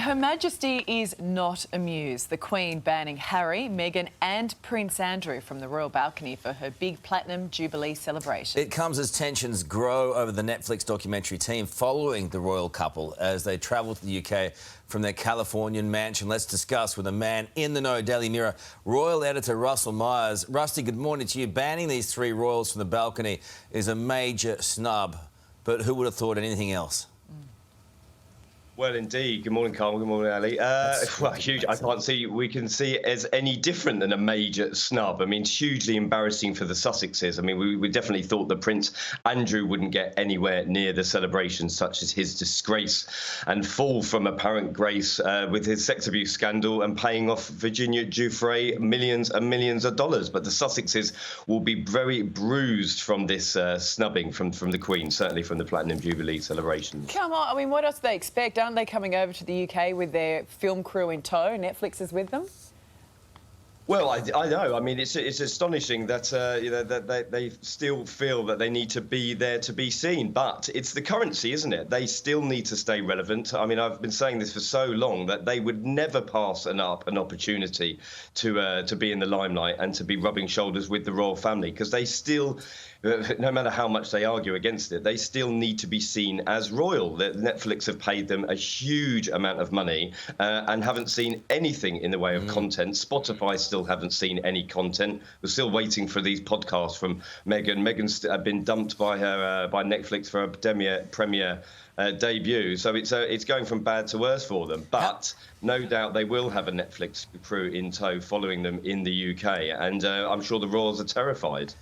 Her Majesty is not amused. The Queen banning Harry, Meghan and Prince Andrew from the royal balcony for her big platinum Jubilee celebration. It comes as tensions grow over the Netflix documentary team following the royal couple as they travel to the UK from their Californian mansion. Let's discuss with a man in the know, Daily Mirror, royal editor Russell Myers. Rusty, good morning to you. Banning these three royals from the balcony is a major snub, but who would have thought anything else? Well, indeed. Good morning, Karl. Good morning, Ali. Well, huge. I can't see we can see it as any different than a major snub. I mean, it's hugely embarrassing for the Sussexes. I mean, we definitely thought that Prince Andrew wouldn't get anywhere near the celebrations, such as his disgrace and fall from apparent grace with his sex abuse scandal and paying off Virginia Giuffre millions and millions of dollars. But the Sussexes will be very bruised from this snubbing from the Queen, certainly from the Platinum Jubilee celebrations. Come on, I mean, what else do they expect? Aren't they coming over to the UK with their film crew in tow? Netflix is with them? Well, I know. I mean, it's astonishing that that they still feel that they need to be there to be seen. But it's the currency, isn't it? They still need to stay relevant. I mean, I've been saying this for so long that they would never pass an opportunity to be in the limelight and to be rubbing shoulders with the royal family, because they still, no matter how much they argue against it, they still need to be seen as royal. Netflix have paid them a huge amount of money and haven't seen anything in the way of content. Spotify still haven't seen any content. We're still waiting for these podcasts from Meghan. Meghan's been dumped by Netflix for a premiere debut. So it's going from bad to worse for them. But no doubt they will have a Netflix crew in tow following them in the UK. And I'm sure the royals are terrified.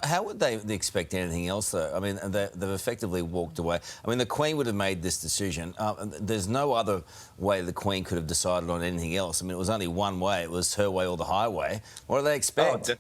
How would they expect anything else, though? I mean, they've effectively walked away. I mean, the Queen would have made this decision. There's no other way the Queen could have decided on anything else. I mean, it was only one way. It was her way or the highway. What do they expect?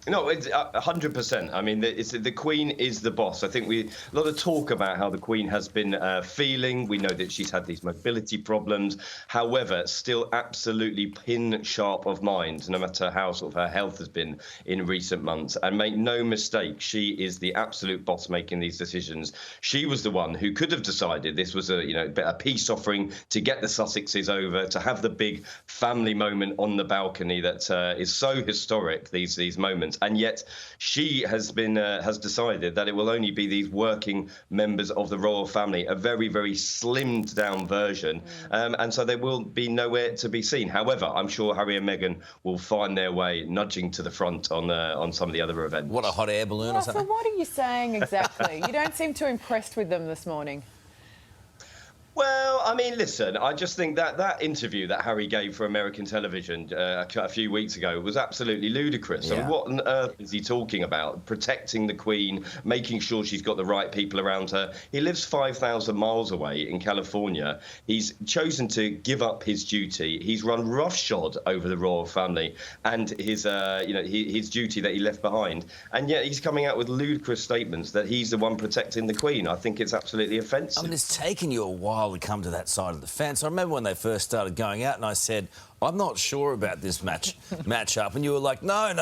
No, it's 100%. I mean, the Queen is the boss. I think a lot of talk about how the Queen has been feeling. We know that she's had these mobility problems. However, still absolutely pin sharp of mind, no matter how sort of her health has been in recent months. And make no mistake, she is the absolute boss making these decisions. She was the one who could have decided this was a peace offering to get the Sussexes over, to have the big family moment on the balcony that is so historic. These moments. And yet she has decided that it will only be these working members of the royal family, a very, very slimmed down version. And so they will be nowhere to be seen. However, I'm sure Harry and Meghan will find their way nudging to the front on some of the other events. What, a hot air balloon or something? So what are you saying exactly? You don't seem too impressed with them this morning. Well, I mean, listen, I just think that interview that Harry gave for American television a few weeks ago was absolutely ludicrous. Yeah. I mean, what on earth is he talking about? Protecting the Queen, making sure she's got the right people around her. He lives 5,000 miles away in California. He's chosen to give up his duty. He's run roughshod over the royal family and his duty that he left behind. And yet he's coming out with ludicrous statements that he's the one protecting the Queen. I think it's absolutely offensive. I mean, it's taken you a while to come to that side of the fence. I remember when they first started going out and I said, I'm not sure about this match-up. And you were like, no,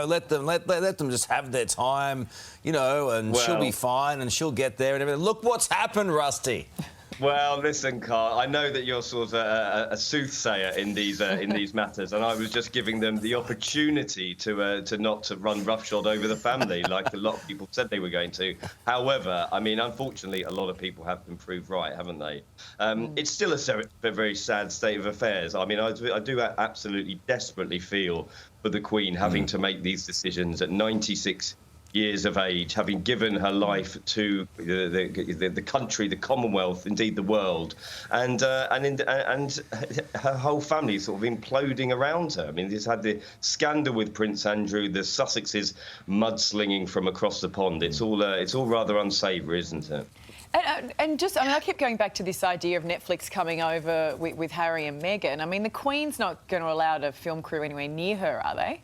let them just have their time, and she'll be fine and she'll get there and everything. Look what's happened, Rusty. Well, listen, Karl, I know that you're sort of a soothsayer in these matters, and I was just giving them the opportunity to not to run roughshod over the family like a lot of people said they were going to. However, I mean, unfortunately, a lot of people have been proved right, haven't they? It's still a very sad state of affairs. I mean, I do absolutely desperately feel for the Queen having to make these decisions at 96 years of age, having given her life to the country, the Commonwealth, indeed the world, and her whole family sort of imploding around her. I mean, this had the scandal with Prince Andrew, the Sussexes mudslinging from across the pond. It's all rather unsavoury, isn't it? And just, I mean, I keep going back to this idea of Netflix coming over with Harry and Meghan. I mean, the Queen's not going to allow a film crew anywhere near her, are they?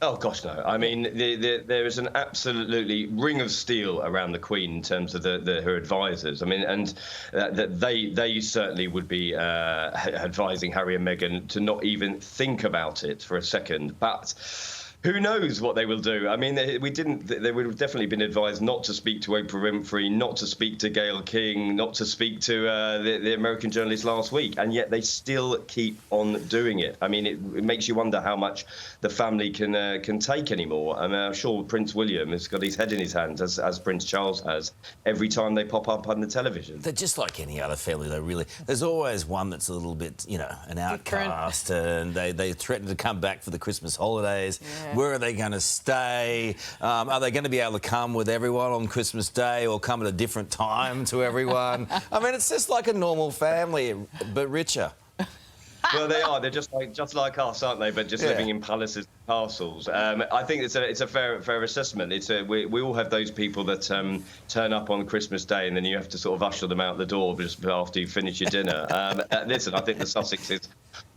Oh, gosh, no. I mean, there is an absolutely ring of steel around the Queen in terms of her advisors. I mean, and they certainly would be advising Harry and Meghan to not even think about it for a second. But Who knows what they will do? I mean, they would have definitely been advised not to speak to Oprah Winfrey, not to speak to Gayle King, not to speak to the American journalist last week, and yet they still keep on doing it. I mean, it makes you wonder how much the family can take anymore. I mean, I'm sure Prince William has got his head in his hands, as Prince Charles has, every time they pop up on the television. They're just like any other family, though, really. There's always one that's a little bit, an outcast, and they threaten to come back for the Christmas holidays. Yeah. Where are they going to stay? Are they going to be able to come with everyone on Christmas Day or come at a different time to everyone? I mean, it's just like a normal family, but richer. Well, they are. They're just like us, aren't they? But just living in palaces and castles. I think it's a fair assessment. We all have those people that turn up on Christmas Day and then you have to sort of usher them out the door just after you finish your dinner. Listen, I think the Sussexes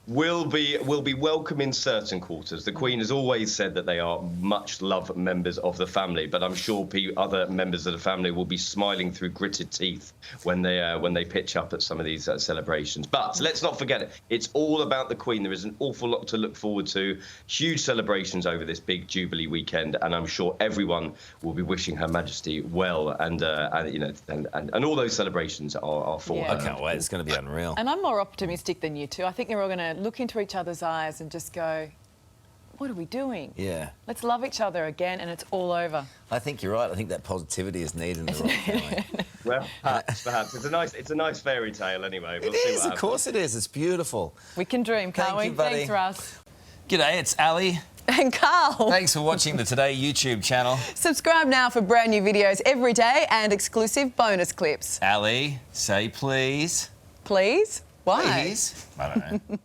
will be welcome in certain quarters. The Queen has always said that they are much loved members of the family, but I'm sure other members of the family will be smiling through gritted teeth when they pitch up at some of these celebrations. But let's not forget it. It's all about the Queen. There is an awful lot to look forward to. Huge celebrations over this big Jubilee weekend, and I'm sure everyone will be wishing Her Majesty well. And all those celebrations are for her. I can't wait. It's going to be unreal. And I'm more optimistic than you two. I think they're all going to look into each other's eyes and just go, what are we doing? Yeah. Let's love each other again and it's all over. I think you're right. I think that positivity is needed in the royal family. Well, perhaps. It's a nice fairy tale anyway. We'll It see is, what of happens. course it is. It's beautiful. We can dream, can't Thank we? you, buddy. Thanks, Russ. G'day, it's Ali. And Karl. Thanks for watching the Today YouTube channel. Subscribe now for brand new videos every day and exclusive bonus clips. Ali, say please. Please? Why? Please? I don't know.